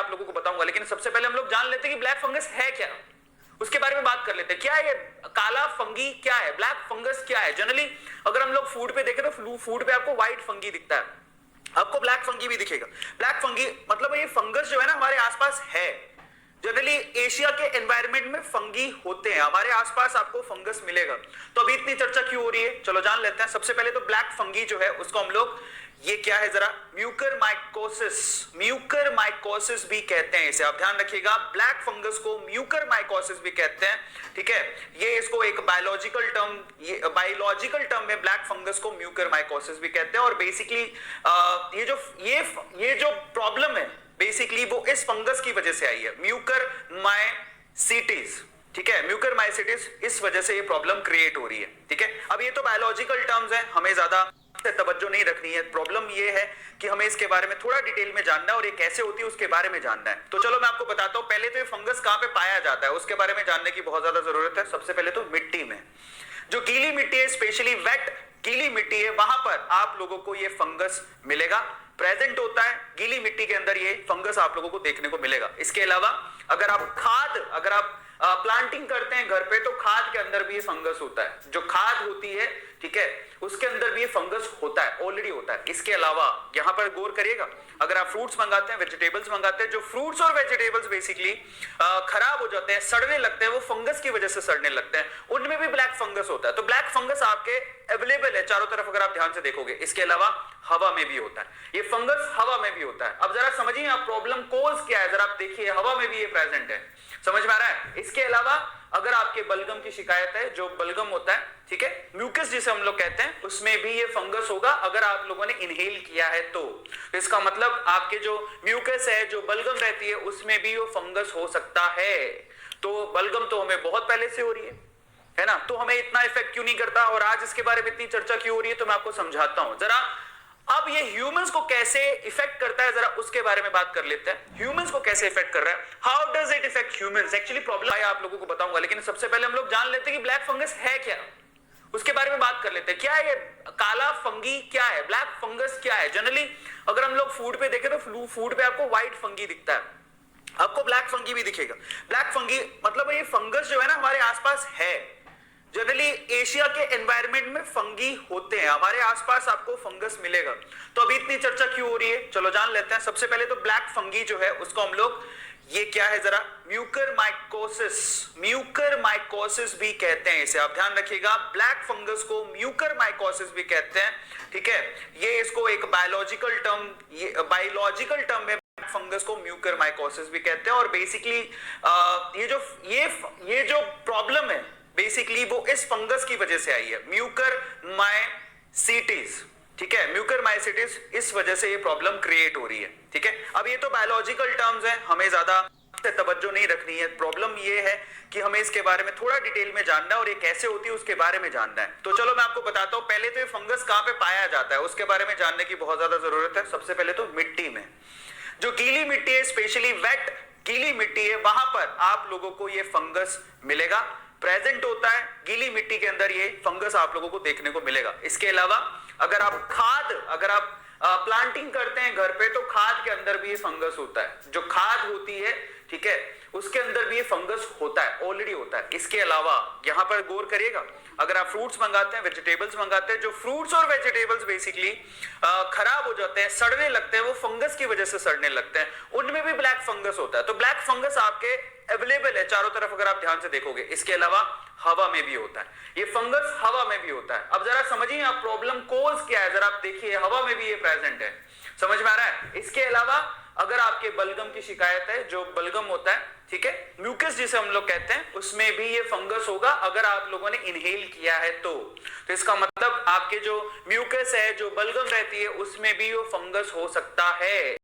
आप लोगों को बताऊंगा, लेकिन सबसे पहले हम लोग जान लेते हैं कि ब्लैक फंगस है क्या, उसके बारे में बात कर लेते हैं। क्या है ये काला फंगी, क्या है ब्लैक फंगस, क्या है? जनरली अगर हम लोग फूड पे देखें तो फूड पे आपको व्हाइट फंगी दिखता है, आपको ब्लैक फंगी भी दिखेगा। ब्लैक फंगी मतलब ये फंगस जो है ना हमारे आसपास है। जनरली एशिया के एनवायरनमेंट में फंगी होते हैं, हमारे आसपास आपको फंगस मिलेगा। तो अभी इतनी चर्चा क्यों हो रही है, चलो जान लेते हैं। सबसे पहले तो ब्लैक फंगी जो है उसको हम लोग, ये क्या है जरा, म्यूकरमाइकोसिस, म्यूकरमाइकोसिस भी कहते हैं इसे, आप ध्यान रखिएगा। ब्लैक फंगस को म्यूकरमाइकोसिस भी कहते हैं, ठीक है। ये इसको एक बायोलॉजिकल टर्म, ये बायोलॉजिकल टर्म में ब्लैक फंगस को म्यूकरमाइकोसिस भी कहते हैं। और बेसिकली ये जो प्रॉब्लम है बेसिकली वो इस फंगस की वजह से आई है, म्यूकरमाइसीटिस, ठीक है। म्यूकरमाइसीटिस, इस वजह से ये प्रॉब्लम क्रिएट हो रही है, ठीक है। अब ये तो बायोलॉजिकल टर्म्स हैं, हमें ज्यादा तवज्जो नहीं रखनी है। प्रॉब्लम ये है कि हमें इसके बारे में थोड़ा डिटेल में जानना है और ये कैसे होती है उसके बारे में जानना है। तो चलो मैं आपको बताता हूं। पहले तो ये फंगस कहां पे पाया जाता है उसके बारे में जानने की बहुत ज्यादा जरूरत है। सबसे पहले तो मिट्टी में, जो गीली मिट्टी है, स्पेशली वेट गीली मिट्टी है, वहां पर आप लोगों को ये फंगस मिलेगा, प्रेजेंट होता है। गीली मिट्टी के अंदर ये फंगस आप लोगों को देखने को मिलेगा। इसके अलावा अगर आप प्लांटिंग करते हैं घर पे तो खाद के अंदर भी ये फंगस होता है, जो खाद होती है, ठीक है, उसके अंदर भी ये फंगस होता है, ऑलरेडी होता है। इसके अलावा यहां पर गौर करिएगा, अगर आप फ्रूट्स मंगाते हैं, वेजिटेबल्स मंगाते हैं, जो फ्रूट्स और वेजिटेबल्स बेसिकली खराब हो जाते हैं, सड़ने लगते हैं, वो फंगस की वजह से सड़ने लगते हैं, उनमें भी ब्लैक फंगस होता है। तो ब्लैक फंगस आपके अवेलेबल है चारों तरफ, अगर आप ध्यान से देखोगे। इसके अलावा हवा में भी होता है, ये फंगस हवा में भी होता है। अब जरा समझिए आप प्रॉब्लम कोज क्या है, जरा आप देखिए, हवा में भी ये प्रेजेंट है, समझ में आ रहा है। इसके अलावा अगर आपके बलगम की शिकायत है, जो बलगम होता है, ठीक है, म्यूकस जिसे हम लोग कहते हैं, उसमें भी ये फंगस होगा अगर आप लोगों ने इनहेल किया है तो। इसका मतलब आपके जो म्यूकस है, जो बलगम रहती है, उसमें भी वो फंगस हो सकता है। तो बलगम तो हमें बहुत पहले से हो रही है ना, तो हमें इतना इफेक्ट क्यों नहीं करता, और आज इसके बारे में इतनी चर्चा क्यों हो रही है, तो मैं आपको समझाता हूं जरा। अब ये ह्यूमंस को कैसे इफेक्ट करता है, जरा उसके बारे में बात कर लेते हैं। ह्यूमंस को कैसे इफेक्ट कर रहा है, how does it effect humans? Actually problem है, आप लोगों को बताऊंगा, लेकिन सबसे पहले हम लोग जान लेते हैं कि ब्लैक फंगस है क्या, उसके बारे में बात कर लेते हैं। क्या है ये काला फंगी, क्या है ब्लैक फंगस, क्या है? जनरली अगर हम लोग फूड पे देखें तो फूड पे आपको व्हाइट फंगी दिखता है, आपको ब्लैक फंगी भी दिखेगा। ब्लैक फंगी मतलब ये फंगस जो है ना हमारे आसपास है। जनरली एशिया के एनवायरनमेंट में फंगी होते हैं, हमारे आसपास आपको फंगस मिलेगा। तो अभी इतनी चर्चा क्यों हो रही है, चलो जान लेते हैं। सबसे पहले तो ब्लैक फंगी जो है उसको हम लोग, ये क्या है जरा, म्यूकरमाइकोसिस, म्यूकरमाइकोसिस भी कहते हैं इसे, आप ध्यान रखिएगा। ब्लैक फंगस को म्यूकरमाइकोसिस भी कहते हैं, ठीक है। ये इसको एक बायोलॉजिकल टर्म में फंगस को म्यूकरमाइकोसिस भी कहते हैं। और बेसिकली ये जो प्रॉब्लम है बेसिकली वो इस फंगस की वजह से आई है, म्यूकरमाइसीटिस, ठीक है। म्यूकरमाइसीटिस, इस वजह से ये प्रॉब्लम क्रिएट हो रही है, ठीक है। अब ये तो बायोलॉजिकल टर्म्स हैं, हमें ज्यादा तवज्जो नहीं रखनी है। प्रॉब्लम ये है कि हमें इसके बारे में थोड़ा डिटेल में जानना है और ये कैसे होती है उसके बारे में जानना है। तो चलो मैं आपको बताता हूं। पहले तो ये फंगस कहां पे पाया जाता है उसके बारे में जानने की बहुत ज्यादा जरूरत है। सबसे पहले तो मिट्टी में, जो गीली मिट्टी है, स्पेशली वेट गीली मिट्टी है, वहां पर आप लोगों को ये फंगस मिलेगा, प्रेजेंट होता है। गीली मिट्टी के अंदर ये फंगस आप लोगों को देखने को मिलेगा। इसके अलावा अगर आप प्लांटिंग करते हैं घर पे तो खाद के अंदर भी ये फंगस होता है, जो खाद होती है, ठीक है, उसके अंदर भी ये फंगस होता है, ऑलरेडी होता है। इसके अलावा यहां पर गौर करिएगा, अगर आप फ्रूट्स मंगाते हैं, वेजिटेबल्स मंगाते हैं, जो फ्रूट्स और वेजिटेबल्स बेसिकली खराब हो जाते हैं, सड़ने लगते हैं, वो फंगस की वजह से सड़ने लगते हैं, उनमें भी ब्लैक फंगस होता है। तो ब्लैक फंगस आपके अवेलेबल है चारों तरफ, अगर आप ध्यान से देखोगे। इसके अलावा हवा में भी होता है, ये फंगस हवा में भी होता है। अब जरा समझिए आप प्रॉब्लम कोज क्या है, जरा आप देखिए, हवा में भी ये प्रेजेंट है, समझ में आ रहा है। इसके अलावा अगर आपके बलगम की शिकायत है, जो बलगम होता है, ठीक है, म्यूकस जिसे हम लोग कहते हैं, उसमें भी ये फंगस होगा अगर आप लोगों ने इनहेल किया है तो। इसका मतलब आपके जो म्यूकस है, जो बलगम रहती है, उसमें भी वो फंगस हो सकता है।